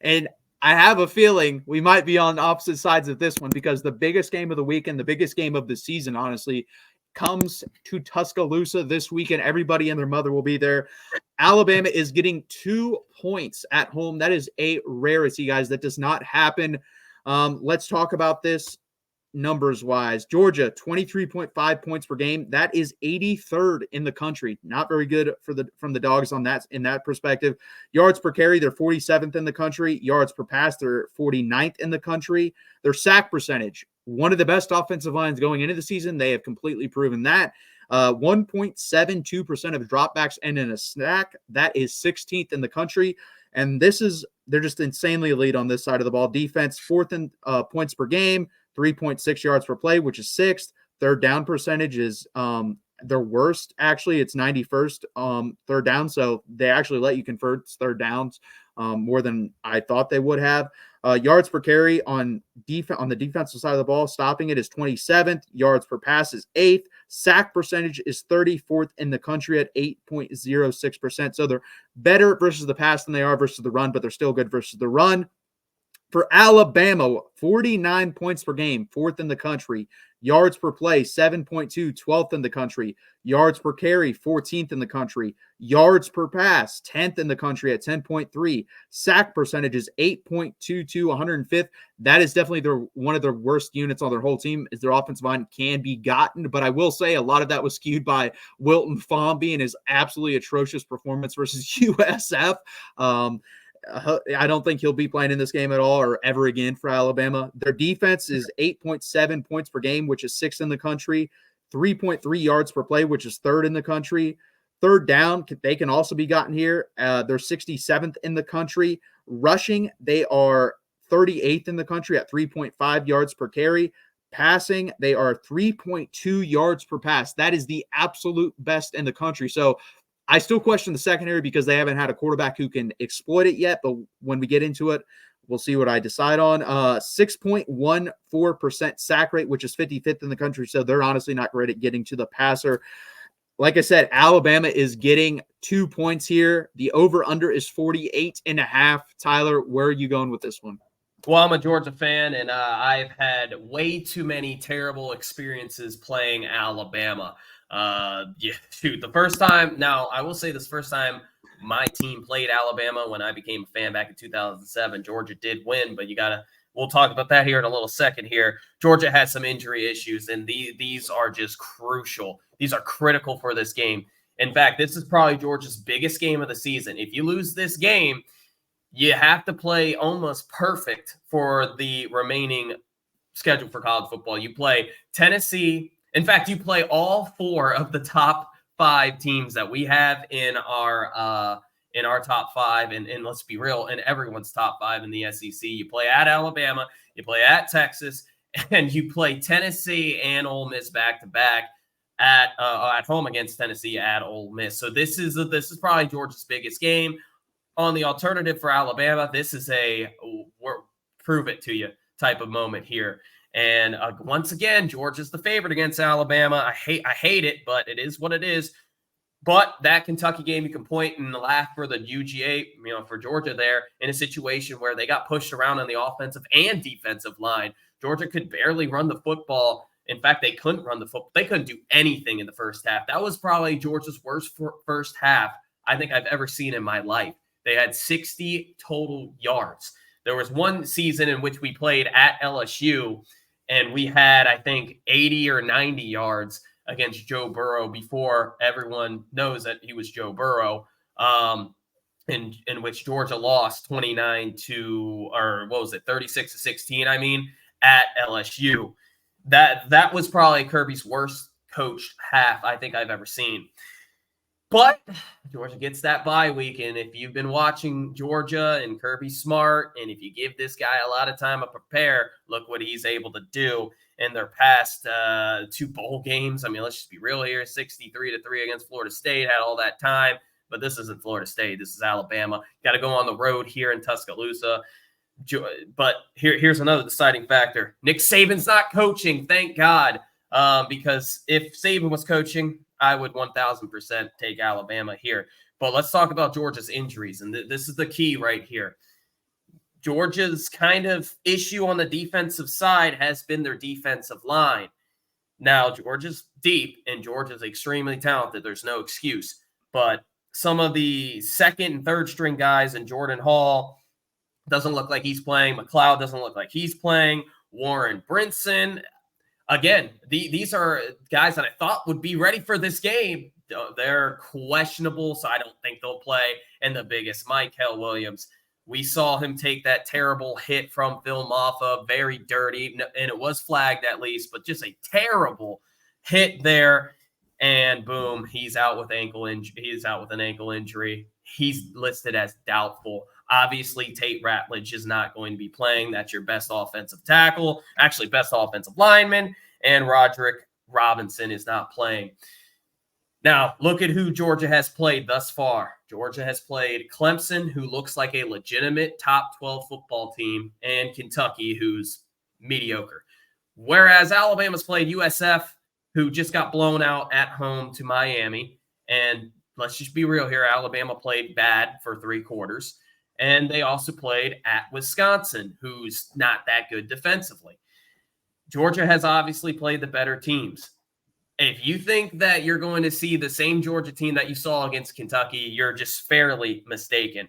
And I have a feeling we might be on opposite sides of this one because the biggest game of the weekend, the biggest game of the season, honestly, comes to Tuscaloosa this weekend. Everybody and their mother will be there. Alabama is getting 2 points at home. That is a rarity, guys. That does not happen. Let's talk about this numbers-wise. Georgia, 23.5 points per game. That is 83rd in the country. Not very good from the Dogs on that in that perspective. Yards per carry, they're 47th in the country. Yards per pass, they're 49th in the country. Their sack percentage, one of the best offensive lines going into the season. They have completely proven that. 1.72% of dropbacks end in a sack. That is 16th in the country. And they're just insanely elite on this side of the ball. Defense, 4th in points per game, 3.6 yards per play, which is 6th. Third down percentage is their worst. Actually, it's 91st third down. So they actually let you convert third downs more than I thought they would have. Yards per carry on the defensive side of the ball, stopping it is 27th. Yards per pass is 8th. Sack percentage is 34th in the country at 8.06%. So they're better versus the pass than they are versus the run, but they're still good versus the run. For Alabama, 49 points per game, 4th in the country. Yards per play, 7.2, 12th in the country. Yards per carry, 14th in the country. Yards per pass, 10th in the country at 10.3. Sack percentage is 8.22, 105th. That is definitely one of their worst units on their whole team is their offensive line can be gotten. But I will say a lot of that was skewed by Wilton Fomby and his absolutely atrocious performance versus USF. I don't think he'll be playing in this game at all or ever again for Alabama. Their defense is 8.7 points per game, which is 6th in the country, 3.3 yards per play, which is 3rd in the country. Third down, they can also be gotten here. They're 67th in the country. Rushing, they are 38th in the country at 3.5 yards per carry. Passing, they are 3.2 yards per pass. That is the absolute best in the country. So I still question the secondary because they haven't had a quarterback who can exploit it yet. But when we get into it, we'll see what I decide on. 6.14% sack rate, which is 55th in the country. So they're honestly not great at getting to the passer. Like I said, Alabama is getting 2 points here. The over-under is 48.5. Tyler, where are you going with this one? Well, I'm a Georgia fan, and I've had way too many terrible experiences playing Alabama. The first time, now I will say this first time my team played Alabama when I became a fan back in 2007, Georgia did win, but we'll talk about that here in a little second here. Georgia had some injury issues, and these are just crucial. These are critical for this game. In fact, this is probably Georgia's biggest game of the season. If you lose this game, you have to play almost perfect for the remaining schedule for college football. You play Tennessee. In fact, you play all 4 of the top 5 teams that we have in our top 5. And let's be real, in everyone's top 5 in the SEC. You play at Alabama, you play at Texas, and you play Tennessee and Ole Miss back to back at home against Tennessee at Ole Miss. So this is probably Georgia's biggest game. On the alternative for Alabama, this is prove it to you type of moment here. And once again, Georgia's the favorite against Alabama. I hate it, but it is what it is. But that Kentucky game, you can point and laugh for the UGA, for Georgia there in a situation where they got pushed around on the offensive and defensive line. Georgia could barely run the football. In fact, they couldn't run the football. They couldn't do anything in the first half. That was probably Georgia's worst first half I think I've ever seen in my life. They had 60 total yards. There was one season in which we played at LSU, and we had, I think, 80 or 90 yards against Joe Burrow before everyone knows that he was Joe Burrow, in which Georgia lost 36-16, at LSU. That was probably Kirby's worst coached half I think I've ever seen. But Georgia gets that bye week, and if you've been watching Georgia and Kirby Smart, and if you give this guy a lot of time to prepare, look what he's able to do in their past 2 bowl games. Let's just be real here, 63-3 against Florida State, had all that time, but this isn't Florida State. This is Alabama. Got to go on the road here in Tuscaloosa. But here's another deciding factor. Nick Saban's not coaching, thank God, because if Saban was coaching, I would 1,000% take Alabama here. But let's talk about Georgia's injuries, and this is the key right here. Georgia's kind of issue on the defensive side has been their defensive line. Now, Georgia's deep and Georgia's extremely talented. There's no excuse. But some of the second and third string guys, and Jordan Hall doesn't look like he's playing. McLeod doesn't look like he's playing. Warren Brinson. Again, these are guys that I thought would be ready for this game. They're questionable, so I don't think they'll play. And the biggest, Michael Williams. We saw him take that terrible hit from Phil Maffa, very dirty, and it was flagged at least, but just a terrible hit there. And boom, he's out with ankle injury. He's out with an ankle injury. He's listed as doubtful. Obviously, Tate Ratledge is not going to be playing. That's your best offensive tackle, actually best offensive lineman, and Roderick Robinson is not playing. Now, look at who Georgia has played thus far. Georgia has played Clemson, who looks like a legitimate top 12 football team, and Kentucky, who's mediocre. Whereas Alabama's played USF, who just got blown out at home to Miami. And let's just be real here. Alabama played bad for 3 quarters. And they also played at Wisconsin, who's not that good defensively. Georgia has obviously played the better teams. If you think that you're going to see the same Georgia team that you saw against Kentucky, you're just fairly mistaken.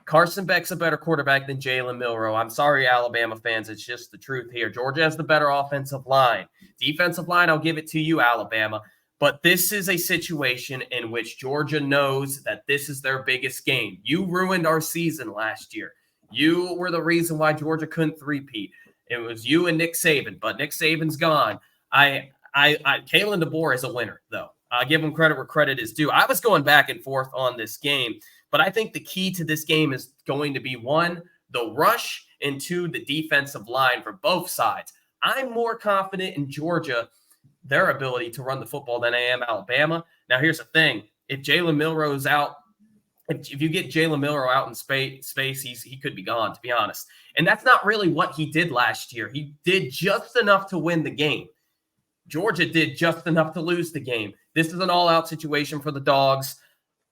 Carson Beck's a better quarterback than Jalen Milroe. I'm sorry, Alabama fans. It's just the truth here. Georgia has the better offensive line. Defensive line, I'll give it to you, Alabama. But this is a situation in which Georgia knows that this is their biggest game. You ruined our season last year. You were the reason why Georgia couldn't three-peat. It was you and Nick Saban, but Nick Saban's gone. Kalen DeBoer is a winner, though. I'll give him credit where credit is due. I was going back and forth on this game, but I think the key to this game is going to be, 1, the rush, and 2, the defensive line for both sides. I'm more confident in Georgia, their ability to run the football, than I am Alabama. Now, here's the thing. If Jalen Milroe is out, if you get Jalen Milroe out in space, he could be gone, to be honest. And that's not really what he did last year. He did just enough to win the game. Georgia did just enough to lose the game. This is an all-out situation for the Dogs.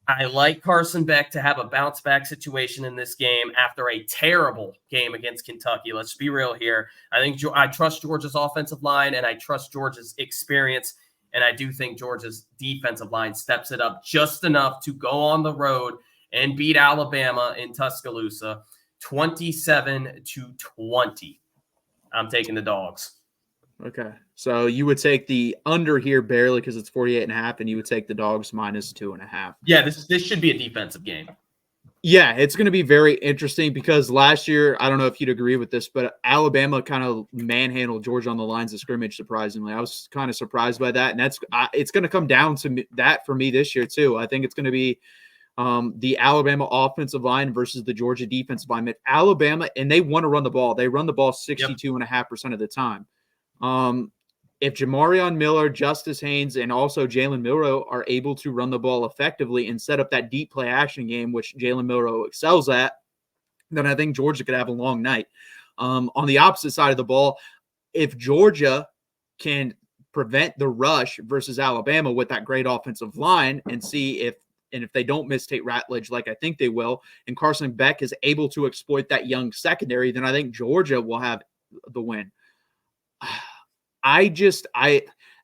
I like Carson Beck to have a bounce-back situation in this game after a terrible game against Kentucky. Let's be real here. I trust Georgia's offensive line, and I trust Georgia's experience, and I do think Georgia's defensive line steps it up just enough to go on the road and beat Alabama in Tuscaloosa 27-20. I'm taking the Dogs. Okay. So you would take the under here barely because it's 48.5, and you would take the Dogs -2.5. Yeah, this should be a defensive game. Yeah, it's going to be very interesting because last year, I don't know if you'd agree with this, but Alabama kind of manhandled Georgia on the lines of scrimmage, surprisingly. I was kind of surprised by that, and it's going to come down to that for me this year too. I think it's going to be the Alabama offensive line versus the Georgia defensive line. Alabama, and they want to run the ball. They run the ball 62.5% of the time. If Jamarion Miller, Justice Haynes, and also Jalen Milroe are able to run the ball effectively and set up that deep play action game, which Jalen Milroe excels at, then I think Georgia could have a long night. On the opposite side of the ball, if Georgia can prevent the rush versus Alabama with that great offensive line and see if they don't miss Tate Ratledge like I think they will, and Carson Beck is able to exploit that young secondary, then I think Georgia will have the win.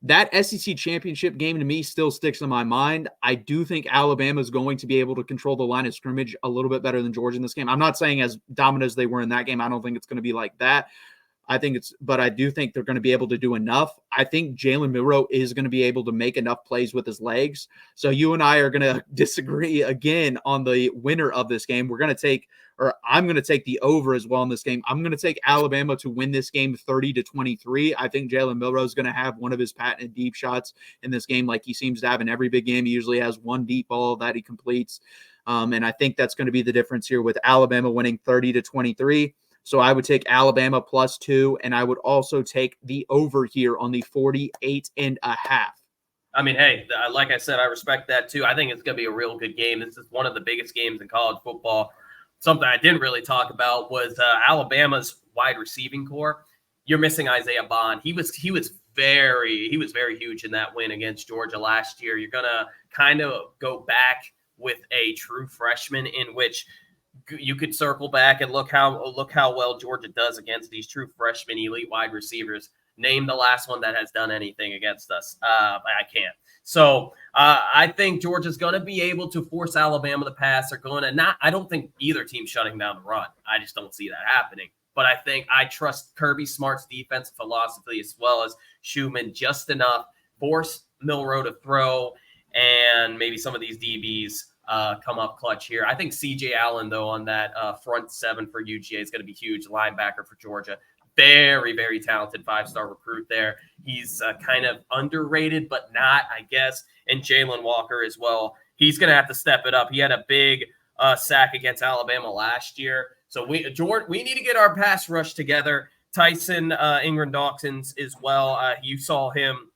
That SEC championship game to me still sticks in my mind. I do think Alabama is going to be able to control the line of scrimmage a little bit better than Georgia in this game. I'm not saying as dominant as they were in that game. I don't think it's going to be like that. But I do think they're going to be able to do enough. I think Jalen Milroe is going to be able to make enough plays with his legs. So you and I are going to disagree again on the winner of this game. I'm going to take the over as well in this game. I'm going to take Alabama to win this game 30-23. I think Jalen Milroe is going to have one of his patented deep shots in this game, like he seems to have in every big game. He usually has one deep ball that he completes. And I think that's going to be the difference here with Alabama winning 30-23. So I would take Alabama +2, and I would also take the over here on the 48.5. I mean, hey, like I said, I respect that too. I think it's going to be a real good game. This is one of the biggest games in college football. Something I didn't really talk about was Alabama's wide receiving core. You're missing Isaiah Bond. He was very huge in that win against Georgia last year. You're going to kind of go back with a true freshman in which you could circle back and look how well Georgia does against these true freshman elite wide receivers. Name the last one that has done anything against us. I can't. So I think Georgia's going to be able to force Alabama to pass. They're going to not. I don't think either team's shutting down the run. I just don't see that happening. But I trust Kirby Smart's defensive philosophy as well as Schumann just enough. Force Milroe to throw, and maybe some of these DBs come up clutch here. I think C.J. Allen, though, on that front seven for UGA is going to be huge. Linebacker for Georgia. Very, very talented five-star recruit there. He's kind of underrated, but not, I guess. And Jalen Walker as well. He's going to have to step it up. He had a big sack against Alabama last year. So we need to get our pass rush together. Tyson Ingram Dawkins as well. You saw him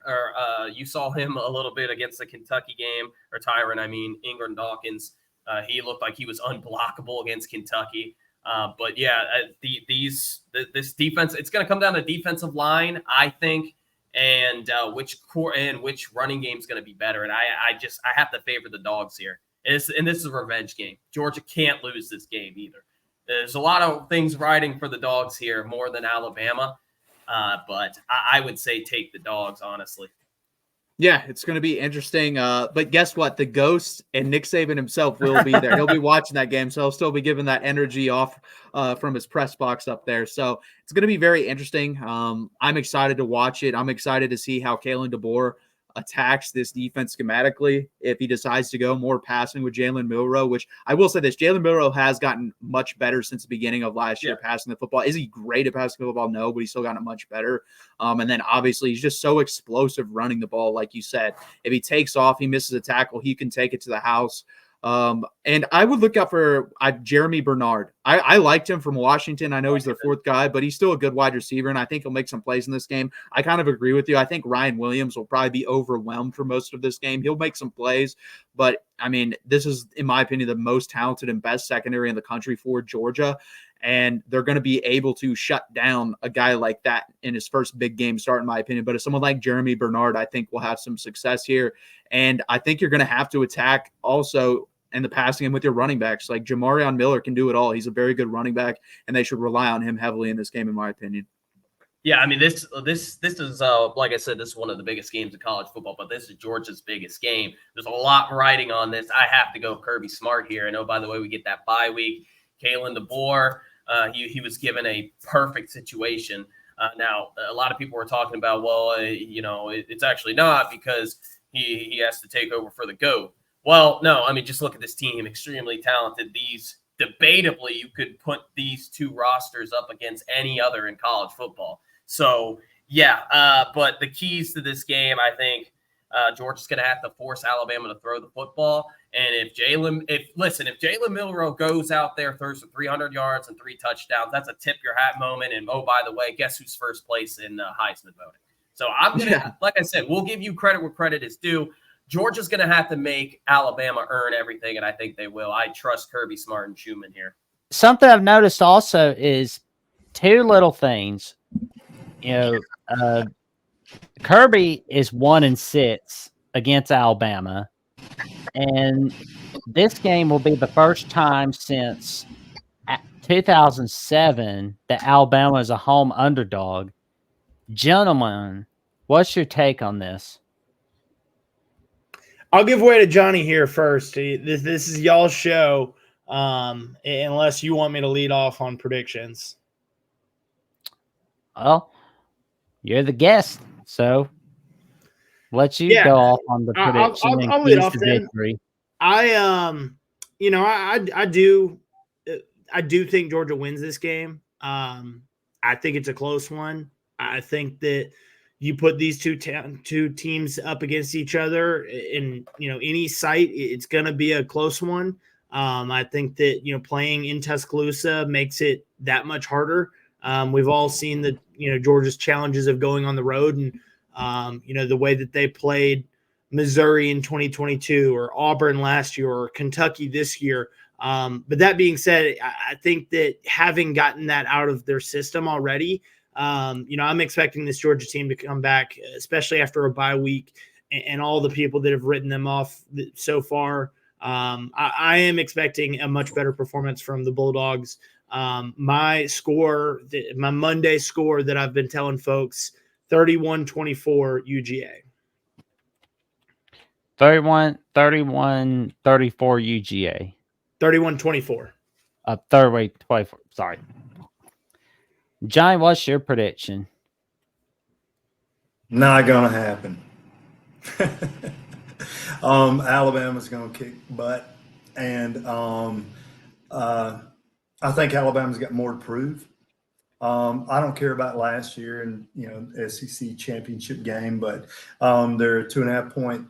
a little bit against the Kentucky game, or Tyron, Ingram Dawkins. He looked like he was unblockable against Kentucky. But yeah, this defense, it's going to come down to defensive line, I think, and which running game is going to be better. And I have to favor the Dogs here. And this is a revenge game. Georgia can't lose this game either. There's a lot of things riding for the Dogs here more than Alabama. But I would say take the Dogs, honestly. Yeah, it's going to be interesting. But guess what? The Ghost and Nick Saban himself will be there. He'll be watching that game, so he'll still be giving that energy off from his press box up there. So it's going to be very interesting. I'm excited to watch it. I'm excited to see how Kalen DeBoer attacks this defense schematically if he decides to go more passing with Jalen Milroe, which I will say this, Jalen Milroe has gotten much better since the beginning of last year passing the football. Is he great at passing the football? No, but he's still gotten much better. And then obviously he's just so explosive running the ball, like you said. If he takes off, he misses a tackle, he can take it to the house. And I would look out for Jeremy Bernard. I liked him from Washington. I know he's their fourth guy, but he's still a good wide receiver, and I think he'll make some plays in this game. I kind of agree with you. I think Ryan Williams will probably be overwhelmed for most of this game. He'll make some plays, but, this is, in my opinion, the most talented and best secondary in the country for Georgia, and they're going to be able to shut down a guy like that in his first big game start, in my opinion. But if someone like Jeremy Bernard, I think will have some success here, and I think you're going to have to attack also and the passing game with your running backs. Like Jamarion Miller can do it all. He's a very good running back, and they should rely on him heavily in this game, in my opinion. Yeah, this is like I said, this is one of the biggest games of college football, but this is Georgia's biggest game. There's a lot riding on this. I have to go Kirby Smart here. And by the way, we get that bye week. Kalen DeBoer, he was given a perfect situation. Now, a lot of people were talking about, it's actually not because he has to take over for the GOAT. Well, no, just look at this team, extremely talented. Debatably, you could put these two rosters up against any other in college football. So, yeah, but the keys to this game, I think Georgia's going to have to force Alabama to throw the football. And if Jalen Milroe goes out there, throws for 300 yards and 3 touchdowns, that's a tip your hat moment. And, oh, by the way, guess who's first place in Heisman voting? So I'm going to, like I said, we'll give you credit where credit is due. Georgia's going to have to make Alabama earn everything, and I think they will. I trust Kirby Smart and Schumann here. Something I've noticed also is 2 little things. Kirby is 1-6 against Alabama, and this game will be the first time since 2007 that Alabama is a home underdog. Gentlemen, what's your take on this? I'll give way to Johnny here first. This is y'all's show, unless you want me to lead off on predictions. Well, you're the guest, so let you go off on the prediction. I'll lead off then. I do think Georgia wins this game. I think it's a close one. I think that you put these two teams up against each other in any site, it's going to be a close one. I think that playing in Tuscaloosa makes it that much harder. We've all seen the Georgia's challenges of going on the road, and the way that they played Missouri in 2022 or Auburn last year or Kentucky this year. But that being said, I think that having gotten that out of their system already, I'm expecting this Georgia team to come back, especially after a bye week, and all the people that have written them off so far. I am expecting a much better performance from the Bulldogs. My Monday score that I've been telling folks, 31-24 UGA. 31-34 UGA. 31-24. 24. Sorry. Johnny, what's your prediction? Not gonna happen. Alabama's gonna kick butt, and I think Alabama's got more to prove. I don't care about last year and SEC championship game, but they're a 2.5 point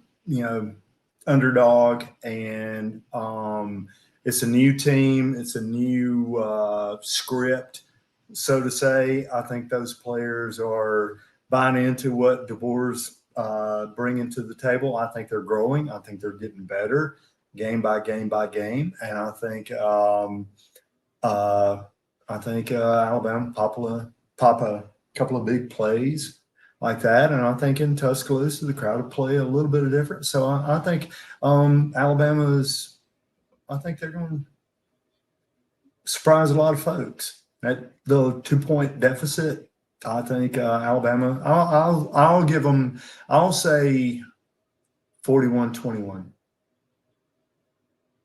underdog, and it's a new team, it's a new script, so to say. I think those players are buying into what DeBoer's bringing to the table. I think they're growing. I think they're getting better game by game by game, and I think Alabama pop a couple of big plays like that, and I think in Tuscaloosa the crowd will play a little bit of different. So I think Alabama's. I think they're going to surprise a lot of folks. That little 2-point deficit, I think Alabama. I'll give them. I'll say 41-21.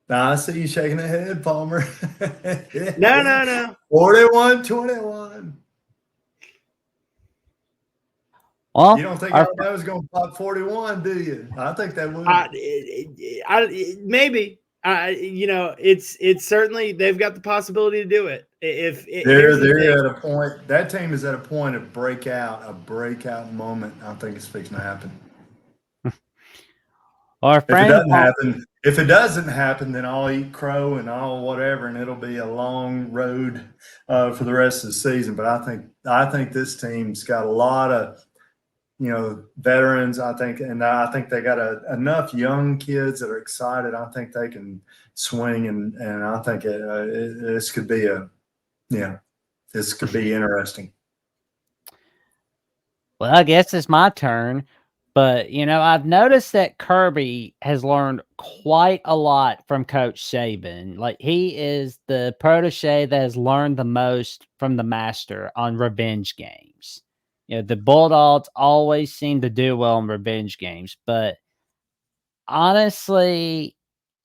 Now I see you shaking the head, Palmer. No. 41-21. Well, You don't think Alabama's going to pop 41, do you? I think they would. Maybe. It's certainly they've got the possibility to do it. If they're at a point, that team is at a point of a breakout moment. I think it's fixing to happen. If it doesn't happen, then I'll eat crow and I'll whatever, and it'll be a long road for the rest of the season. But I think this team's got a lot of veterans. I think they got enough young kids that are excited. I think they can swing, and I think this could be interesting. Well, I guess it's my turn. But, I've noticed that Kirby has learned quite a lot from Coach Saban. Like, he is the protege that has learned the most from the master on revenge games. The Bulldogs always seem to do well in revenge games. But honestly,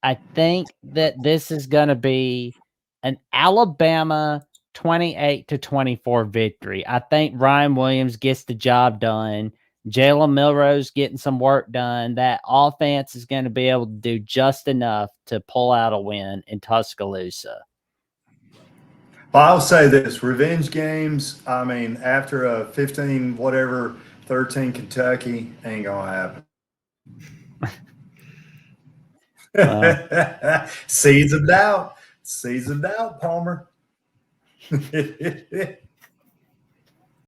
I think that this is going to be an Alabama 28-24 victory. I think Ryan Williams gets the job done. Jalen Milrose getting some work done. That offense is going to be able to do just enough to pull out a win in Tuscaloosa. Well, I'll say this: revenge games. I mean, after a 13 Kentucky, ain't gonna happen. Seeds of doubt, Palmer.